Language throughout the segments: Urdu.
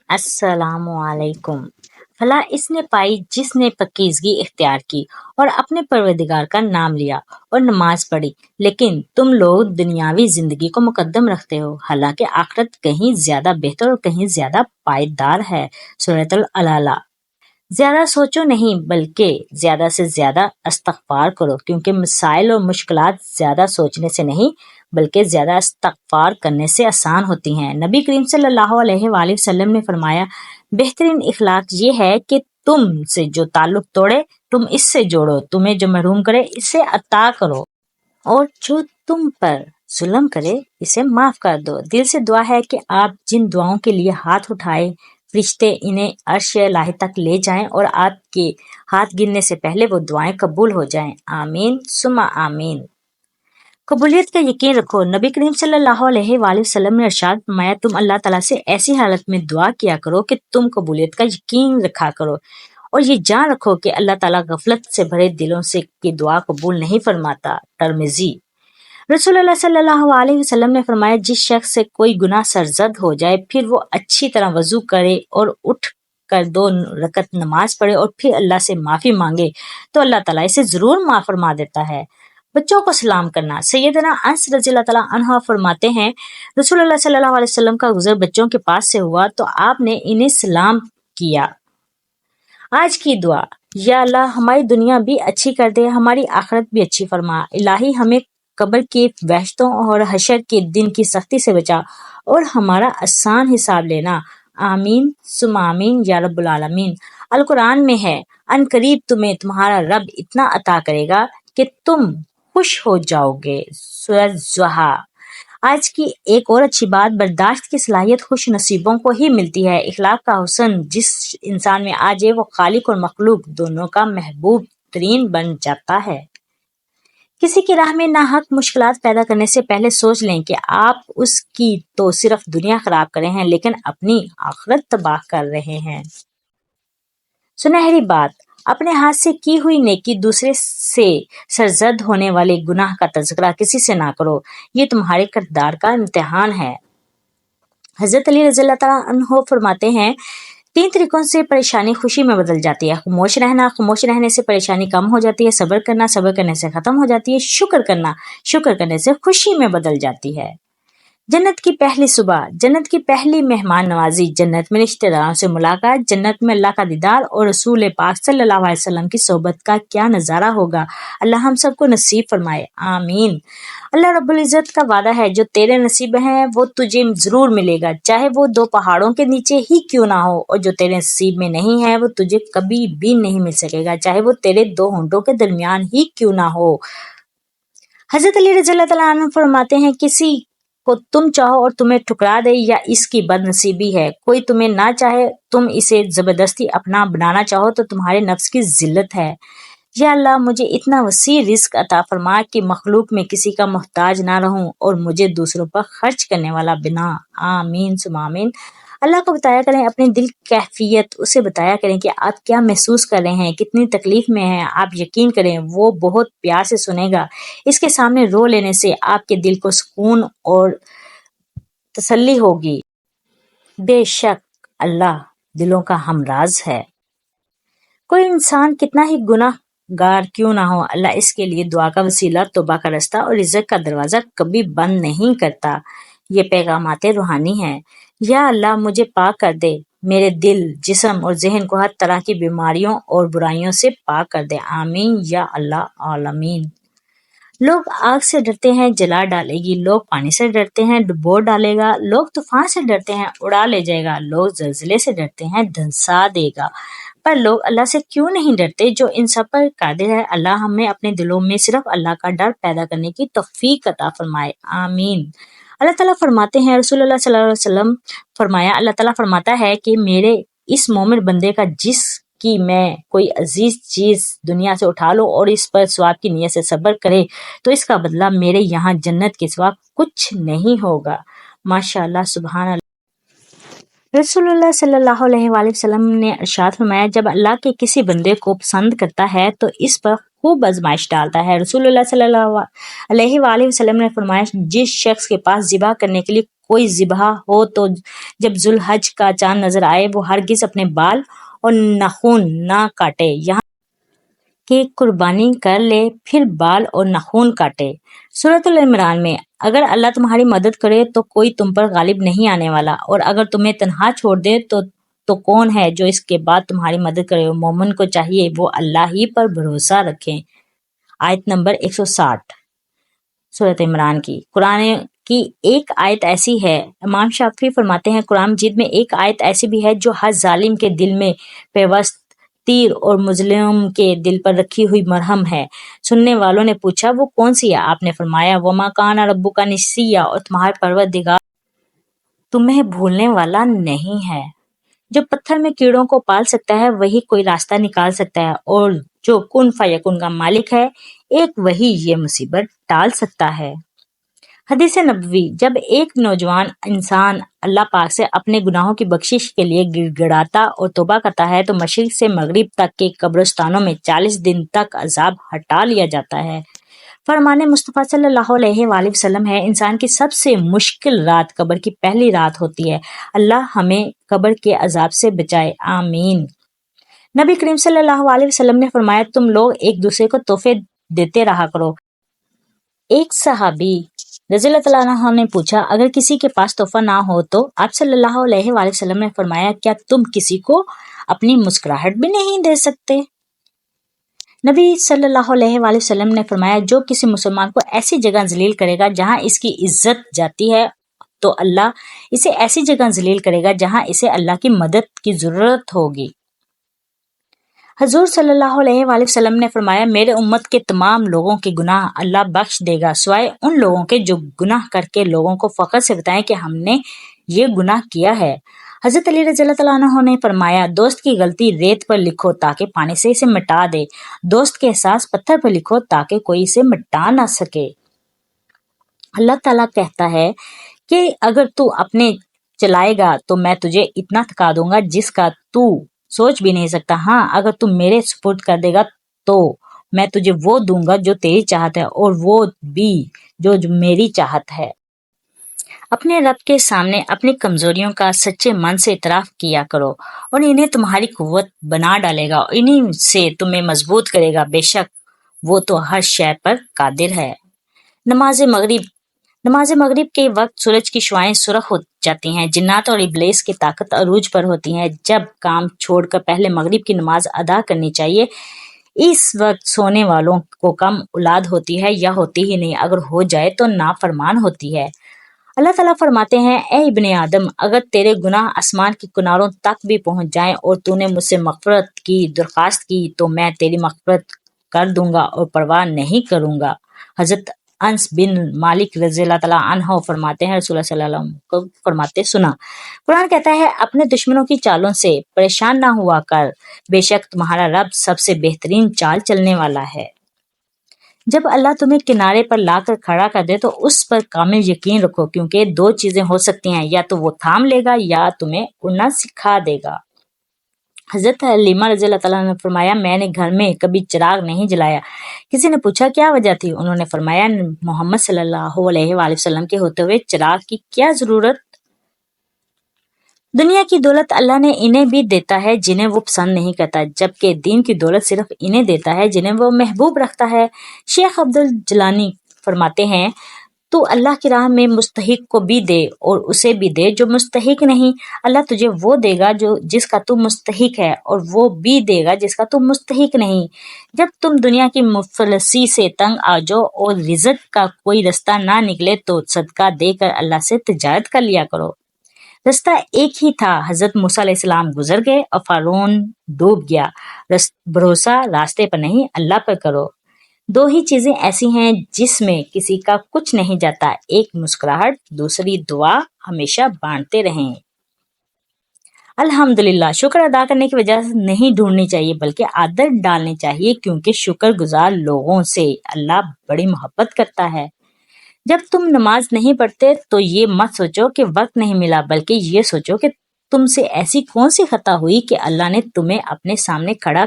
السلام علیکم۔ فلاح اس نے پائی جس نے پاکیزگی اختیار کی اور اپنے پروردگار کا نام لیا اور نماز پڑھی، لیکن تم لوگ دنیاوی زندگی کو مقدم رکھتے ہو، حالانکہ آخرت کہیں زیادہ بہتر اور کہیں زیادہ پائیدار ہے۔ سورۃ العلیٰ۔ زیادہ سوچو نہیں بلکہ زیادہ سے زیادہ استغفار کرو، کیونکہ مسائل اور مشکلات زیادہ سوچنے سے نہیں بلکہ زیادہ استغفار کرنے سے آسان ہوتی ہیں۔ نبی کریم صلی اللہ علیہ وآلہ وسلم نے فرمایا، بہترین اخلاق یہ ہے کہ تم سے جو تعلق توڑے تم اس سے جوڑو، تمہیں جو محروم کرے اسے عطا کرو، اور جو تم پر ظلم کرے اسے معاف کر دو۔ دل سے دعا ہے کہ آپ جن دعاؤں کے لیے ہاتھ اٹھائے فرشتے انہیں عرش الہی تک لے جائیں اور آپ کے ہاتھ گرنے سے پہلے وہ دعائیں قبول ہو جائیں۔ آمین ثم آمین۔ قبولیت کا یقین رکھو۔ نبی کریم صلی اللہ علیہ وآلہ وسلم نے ارشاد فرمایا، تم اللہ تعالیٰ سے ایسی حالت میں دعا کیا کرو کہ تم قبولیت کا یقین رکھا کرو، اور یہ جان رکھو کہ اللہ تعالیٰ غفلت سے بھرے دلوں سے کی دعا قبول نہیں فرماتا۔ ترمذی۔ رسول اللہ صلی اللہ علیہ وسلم نے فرمایا، جس شخص سے کوئی گناہ سرزد ہو جائے پھر وہ اچھی طرح وضو کرے اور اٹھ کر 2 رکعت نماز پڑھے اور پھر اللہ سے معافی مانگے تو اللہ تعالیٰ اسے ضرور معاف فرما دیتا ہے۔ بچوں کو سلام کرنا۔ سیدنا انس رضی اللہ تعالیٰ عنہ فرماتے ہیں، رسول اللہ صلی اللہ علیہ وسلم کا گزر بچوں کے پاس سے ہوا تو آپ نے انہیں سلام کیا۔ آج کی دعا۔ یا اللہ ہماری دنیا بھی اچھی کر دے، ہماری آخرت بھی اچھی فرما۔ الہی ہمیں قبر کی وحشتوں اور حشر کے دن کی سختی سے بچا اور ہمارا آسان حساب لینا۔ آمین ثم آمین یا رب العالمین۔ القرآن میں ہے، ان قریب تمہیں تمہارا رب اتنا عطا کرے گا کہ تم خوش ہو جاؤ گے۔ سورۃ ضحیٰ۔ آج کی ایک اور اچھی بات، برداشت کی صلاحیت خوش نصیبوں کو ہی ملتی ہے۔ اخلاق کا حسن جس انسان میں آ جائے وہ خالق اور مخلوق دونوں کا محبوب ترین بن جاتا ہے۔ کسی کی راہ میں ناحق مشکلات پیدا کرنے سے پہلے سوچ لیں کہ آپ اس کی تو صرف دنیا خراب کر رہے ہیں لیکن اپنی آخرت تباہ کر رہے ہیں۔ سنہری بات، اپنے ہاتھ سے کی ہوئی نیکی دوسرے سے سرزد ہونے والے گناہ کا تذکرہ کسی سے نہ کرو، یہ تمہارے کردار کا امتحان ہے۔ حضرت علی رضی اللہ تعالیٰ عنہ فرماتے ہیں، 3 طریقوں سے پریشانی خوشی میں بدل جاتی ہے۔ خاموش رہنا، خاموش رہنے سے پریشانی کم ہو جاتی ہے۔ صبر کرنا، صبر کرنے سے ختم ہو جاتی ہے۔ شکر کرنا، شکر کرنے سے خوشی میں بدل جاتی ہے۔ جنت کی پہلی صبح، جنت کی پہلی مہمان نوازی، جنت میں رشتہ داروں سے ملاقات، جنت میں اللہ کا دیدار اور رسول پاک صلی اللہ علیہ وسلم کی صحبت کا کیا نظارہ ہوگا۔ اللہ ہم سب کو نصیب فرمائے۔ آمین۔ اللہ رب العزت کا وعدہ ہے، جو تیرے نصیب ہیں وہ تجھے ضرور ملے گا، چاہے وہ 2 پہاڑوں کے نیچے ہی کیوں نہ ہو، اور جو تیرے نصیب میں نہیں ہے وہ تجھے کبھی بھی نہیں مل سکے گا، چاہے وہ تیرے 2 ہونٹوں کے درمیان ہی کیوں نہ ہو۔ حضرت علی رضی اللہ تعالیٰ عنہ فرماتے ہیں، کسی کو تم چاہو اور تمہیں ٹھکرا دے یا اس کی بد نصیبی ہے، کوئی تمہیں نہ چاہے تم اسے زبردستی اپنا بنانا چاہو تو تمہارے نفس کی ذلت ہے۔ یا اللہ مجھے اتنا وسیع رزق عطا فرما کہ مخلوق میں کسی کا محتاج نہ رہوں اور مجھے دوسروں پر خرچ کرنے والا بنا۔ آمین ثم آمین۔ اللہ کو بتایا کریں اپنی دل کیفیت، اسے بتایا کریں کہ آپ کیا محسوس کر رہے ہیں، کتنی تکلیف میں ہیں، آپ یقین کریں وہ بہت پیار سے سنے گا۔ اس کے سامنے رو لینے سے آپ کے دل کو سکون اور تسلی ہوگی۔ بے شک اللہ دلوں کا ہمراز ہے۔ کوئی انسان کتنا ہی گناہ گار کیوں نہ ہو، اللہ اس کے لیے دعا کا وسیلہ، توبہ کا رستہ اور رزق کا دروازہ کبھی بند نہیں کرتا۔ یہ پیغامات روحانی ہیں۔ یا اللہ مجھے پاک کر دے، میرے دل، جسم اور ذہن کو ہر طرح کی بیماریوں اور برائیوں سے پاک کر دے۔ آمین یا اللہ عالمین۔ لوگ آگ سے ڈرتے ہیں جلا ڈالے گی، لوگ پانی سے ڈرتے ہیں ڈبو ڈالے گا، لوگ طوفان سے ڈرتے ہیں اڑا لے جائے گا، لوگ زلزلے سے ڈرتے ہیں دھنسا دے گا، پر لوگ اللہ سے کیوں نہیں ڈرتے جو ان سب پر قادر ہے۔ اللہ ہمیں اپنے دلوں میں صرف اللہ کا ڈر پیدا کرنے کی توفیق عطا فرمائے۔ آمین۔ اللہ تعالیٰ فرماتے ہیں، رسول اللہ صلی اللہ علیہ وسلم فرمایا، اللہ تعالیٰ فرماتا ہے کہ میرے اس مومن بندے کا جس کی میں کوئی عزیز چیز دنیا سے اٹھا لو اور اس پر ثواب کی نیت سے صبر کرے تو اس کا بدلہ میرے یہاں جنت کے سوا کچھ نہیں ہوگا۔ ماشاءاللہ، سبحان اللہ۔ رسول اللہ صلی اللہ علیہ وآلہ وسلم نے ارشاد فرمایا، جب اللہ کے کسی بندے کو پسند کرتا ہے تو اس پر خوب آزمائش ڈالتا ہے۔ رسول اللہ صلی اللہ علیہ وآلہ وسلم نے فرمایا، جس شخص کے پاس ذبح کرنے کے لیے کوئی ذبح ہو تو جب ذوالحج کا چاند نظر آئے وہ ہرگز اپنے بال اور ناخن نہ کاٹے، یہاں کہ قربانی کر لے پھر بال اور ناخن کاٹے۔ سورۃ العمران میں اگر اللہ تمہاری مدد کرے تو کوئی تم پر غالب نہیں آنے والا، اور اگر تمہیں تنہا چھوڑ دے تو کون ہے جو اس کے بعد تمہاری مدد کرے؟ مومن کو چاہیے وہ اللہ ہی پر بھروسہ رکھیں۔ آیت نمبر 160 سورۃ عمران کی۔ قرآن کی ایک آیت ایسی ہے، امام شافعی فرماتے ہیں قرآن مجید میں ایک آیت ایسی بھی ہے جو ہر ظالم کے دل میں پیوست تیر اور مظلوم کے دل پر رکھی ہوئی مرہم ہے۔ سننے والوں نے پوچھا وہ کون سی ہے؟ آپ نے فرمایا وَمَا كَانَ رَبُّكَ نَسِيًّا، اور تمہارا پروردگار تمہیں بھولنے والا نہیں ہے۔ جو پتھر میں کیڑوں کو پال سکتا ہے وہی کوئی راستہ نکال سکتا ہے، اور جو کن فیکن کا مالک ہے ایک وہی یہ مصیبت ٹال سکتا ہے۔ حدیث نبوی، جب ایک نوجوان انسان اللہ پاک سے اپنے گناہوں کی بخشش کے لیے گڑ گڑاتا اور توبہ کرتا ہے تو مشرق سے مغرب تک کے قبرستانوں میں 40 دن تک عذاب ہٹا لیا جاتا ہے۔ فرمان مصطفیٰ صلی اللہ علیہ وآلہ وسلم ہے انسان کی سب سے مشکل رات قبر کی پہلی رات ہوتی ہے۔ اللہ ہمیں قبر کے عذاب سے بچائے، آمین۔ نبی کریم صلی اللہ علیہ وسلم نے فرمایا تم لوگ ایک دوسرے کو تحفے دیتے رہا کرو۔ ایک صحابی رضی اللہ عنہ نے پوچھا اگر کسی کے پاس تحفہ نہ ہو تو؟ آپ صلی اللہ علیہ وآلہ وسلم نے فرمایا کیا تم کسی کو اپنی مسکراہٹ بھی نہیں دے سکتے؟ نبی صلی اللہ علیہ وآلہ وسلم نے فرمایا جو کسی مسلمان کو ایسی جگہ ذلیل کرے گا جہاں اس کی عزت جاتی ہے تو اللہ اسے ایسی جگہ ذلیل کرے گا جہاں اسے اللہ کی مدد کی ضرورت ہوگی۔ حضور صلی اللہ علیہ وآلہ وسلم نے فرمایا میرے امت کے تمام لوگوں کے گناہ اللہ بخش دے گا سوائے ان لوگوں کے جو گناہ کر کے لوگوں کو فخر سے بتائیں کہ ہم نے یہ گناہ کیا ہے۔ حضرت علی رضی اللہ عنہ نے فرمایا دوست کی غلطی ریت پر لکھو تاکہ پانی سے اسے مٹا دے، دوست کے احساس پتھر پر لکھو تاکہ کوئی اسے مٹا نہ سکے۔ اللہ تعالیٰ کہتا ہے کہ اگر تو اپنے چلائے گا تو میں تجھے اتنا تھکا دوں گا جس کا تو سوچ بھی نہیں سکتا، ہاں اگر تم میرے سپرد کر دے گا تو میں تجھے وہ دوں گا جو تیری چاہت ہے اور وہ بھی جو میری چاہت ہے۔ اپنے رب کے سامنے اپنی کمزوریوں کا سچے من سے اعتراف کیا کرو اور انہیں تمہاری قوت بنا ڈالے گا اور انہیں سے تمہیں مضبوط کرے گا، بے شک وہ تو ہر شے پر قادر ہے۔ نماز مغرب کے وقت سورج کی شعائیں سرخ ہو جاتی ہیں، جنات اور ابلیس کی طاقت عروج پر ہوتی ہے۔ جب کام چھوڑ کر پہلے مغرب کی نماز ادا کرنی چاہیے۔ اس وقت سونے والوں کو کم اولاد ہوتی ہے یا ہوتی ہی نہیں، اگر ہو جائے تو نافرمان ہوتی ہے۔ اللہ تعالیٰ فرماتے ہیں اے ابن آدم اگر تیرے گناہ آسمان کے کناروں تک بھی پہنچ جائیں اور تو نے مجھ سے مغفرت کی درخواست کی تو میں تیری مغفرت کر دوں گا اور پرواہ نہیں کروں گا۔ حضرت انس بن مالک رضی اللہ تعالیٰ عنہ فرماتے ہیں رسول اللہ صلی اللہ علیہ وسلم کو فرماتے سنا، قرآن کہتا ہے اپنے دشمنوں کی چالوں سے پریشان نہ ہوا کر، بے شک تمہارا رب سب سے بہترین چال چلنے والا ہے۔ جب اللہ تمہیں کنارے پر لا کر کھڑا کر دے تو اس پر کامل یقین رکھو کیونکہ دو چیزیں ہو سکتی ہیں، یا تو وہ تھام لے گا یا تمہیں اڑنا سکھا دے گا۔ حضرت حلیمہ رضی اللہ تعالیٰ نے فرمایا میں نے گھر میں کبھی چراغ نہیں جلایا۔ کسی نے پوچھا کیا وجہ تھی؟ انہوں نے فرمایا محمد صلی اللہ علیہ وآلہ وسلم کے ہوتے ہوئے چراغ کی کیا ضرورت؟ دنیا کی دولت اللہ نے انہیں بھی دیتا ہے جنہیں وہ پسند نہیں کرتا، جبکہ دین کی دولت صرف انہیں دیتا ہے جنہیں وہ محبوب رکھتا ہے۔ شیخ عبدالجیلانی فرماتے ہیں تو اللہ کی راہ میں مستحق کو بھی دے اور اسے بھی دے جو مستحق نہیں، اللہ تجھے وہ دے گا جس کا تو مستحق ہے اور وہ بھی دے گا جس کا تو مستحق نہیں۔ جب تم دنیا کی مفلسی سے تنگ آ جاؤ اور رزق کا کوئی رستہ نہ نکلے تو صدقہ دے کر اللہ سے تجارت کر لیا کرو۔ رستہ ایک ہی تھا، حضرت موسیٰ علیہ السلام گزر گئے اور فرعون ڈوب گیا۔ بھروسہ راستے پر نہیں اللہ پر کرو۔ دو ہی چیزیں ایسی ہیں جس میں کسی کا کچھ نہیں جاتا، ایک مسکراہٹ، دوسری دعا، ہمیشہ بانٹتے رہیں۔ الحمدللہ، شکر ادا کرنے کی وجہ نہیں ڈھونڈنی چاہیے بلکہ عادت ڈالنی چاہیے کیونکہ شکر گزار لوگوں سے اللہ بڑی محبت کرتا ہے۔ جب تم نماز نہیں پڑھتے تو یہ مت سوچو کہ وقت نہیں ملا بلکہ یہ سوچو کہ تم سے ایسی کون سی خطا ہوئی کہ اللہ نے تمہیں اپنے سامنے کھڑا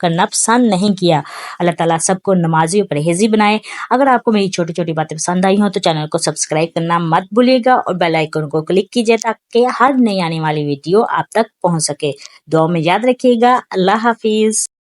کرنا پسند نہیں کیا۔ اللہ تعالیٰ سب کو نمازی اور پرہیزی بنائے۔ اگر آپ کو میری چھوٹی چھوٹی باتیں پسند آئی ہوں تو چینل کو سبسکرائب کرنا مت بھولیے گا اور بیل آئیکن کو کلک کیجیے تاکہ ہر نئی آنے والی ویڈیو آپ تک پہنچ سکے۔ دعا میں یاد رکھیے گا۔ اللہ حافظ۔